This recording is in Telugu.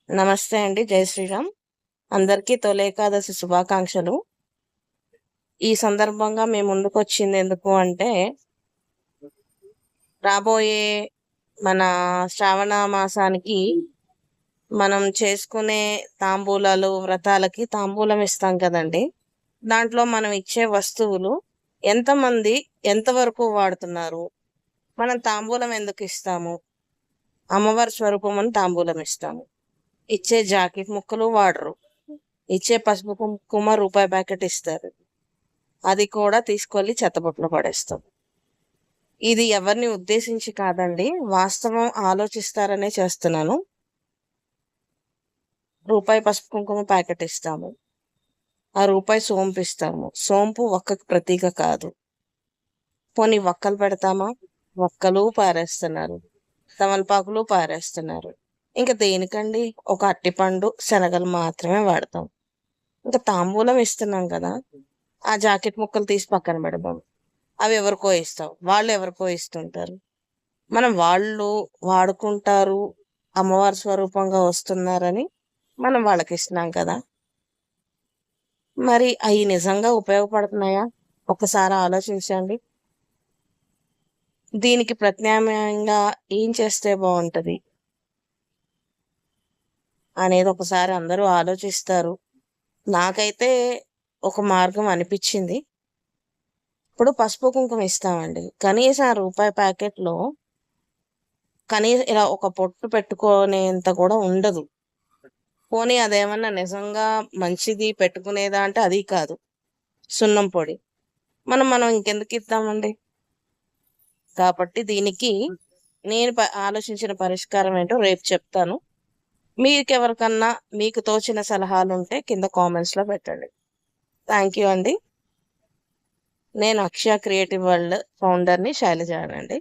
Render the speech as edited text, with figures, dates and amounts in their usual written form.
నమస్తే అండి. జై శ్రీరామ్. అందరికీ తొలి ఏకాదశి శుభాకాంక్షలు. ఈ సందర్భంగా మేము ముందుకొచ్చింది ఎందుకు అంటే, రాబోయే మన శ్రావణ మాసానికి మనం చేసుకునే తాంబూలాలు, వ్రతాలకి తాంబూలం ఇస్తాం కదండి. దాంట్లో మనం ఇచ్చే వస్తువులు ఎంతమంది ఎంతవరకు వాడుతున్నారు, మనం తాంబూలం ఎందుకు ఇస్తాము, అమ్మవారి స్వరూపం అని తాంబూలం ఇస్తాము. ఇచ్చే జాకెట్ ముక్కలు వాడరు, ఇచ్చే పసుపు కుంకుమ రూపాయి ప్యాకెట్ ఇస్తారు, అది కూడా తీసుకెళ్ళి చెత్తబుట్టలో పడేస్తాం. ఇది ఎవరిని ఉద్దేశించి కాదండి, వాస్తవం ఆలోచిస్తారనే చేస్తున్నాను. రూపాయి పసుపు కుంకుమ ప్యాకెట్ ఇస్తాము, ఆ రూపాయి సోంపు ఇస్తాము. సోంపు ఒక్కకి ప్రతీక కాదు. పోనీ ఒక్కలు పెడతామా? ఒక్కలు పారేస్తున్నారు, తమలపాకులు పారేస్తున్నారు. ఇంకా దేనికండి? ఒక అట్టిపండు, శనగలు మాత్రమే వాడతాం. ఇంకా తాంబూలం ఇస్తున్నాం కదా, ఆ జాకెట్ ముక్కలు తీసి పక్కన పెడదాం. అవి ఎవరికో ఇస్తాం, వాళ్ళు ఎవరికో ఇస్తుంటారు. మనం వాళ్ళు వాడుకుంటారు, అమ్మవారి స్వరూపంగా వస్తున్నారని మనం వాళ్ళకి ఇస్తున్నాం కదా. మరి అవి నిజంగా ఉపయోగపడుతున్నాయా? ఒకసారి ఆలోచించండి. దీనికి ప్రత్యామ్నాయంగా ఏం చేస్తే బాగుంటుంది అనేది ఒకసారి అందరూ ఆలోచిస్తారు. నాకైతే ఒక మార్గం అనిపించింది. ఇప్పుడు పసుపు కుంకుమ ఇస్తామండి, కనీసం ఆ రూపాయి ప్యాకెట్లో కనీసం ఇలా ఒక పొట్టు పెట్టుకునేంత కూడా ఉండదు. పోనీ అదేమన్నా నిజంగా మంచిది పెట్టుకునేదా అంటే అది కాదు, సున్నం పొడి. మనం ఇంకెందుకు ఇద్దామండి? కాబట్టి దీనికి నేను ఆలోచించిన పరిష్కారం ఏంటో రేపు చెప్తాను. మీకెవరికన్నా మీకు తోచిన సలహాలు ఉంటే కింద కామెంట్స్లో పెట్టండి. థ్యాంక్ యూ అండి. నేను అక్షయ క్రియేటివ్ వరల్డ్ ఫౌండర్ని, శైలజ అండి.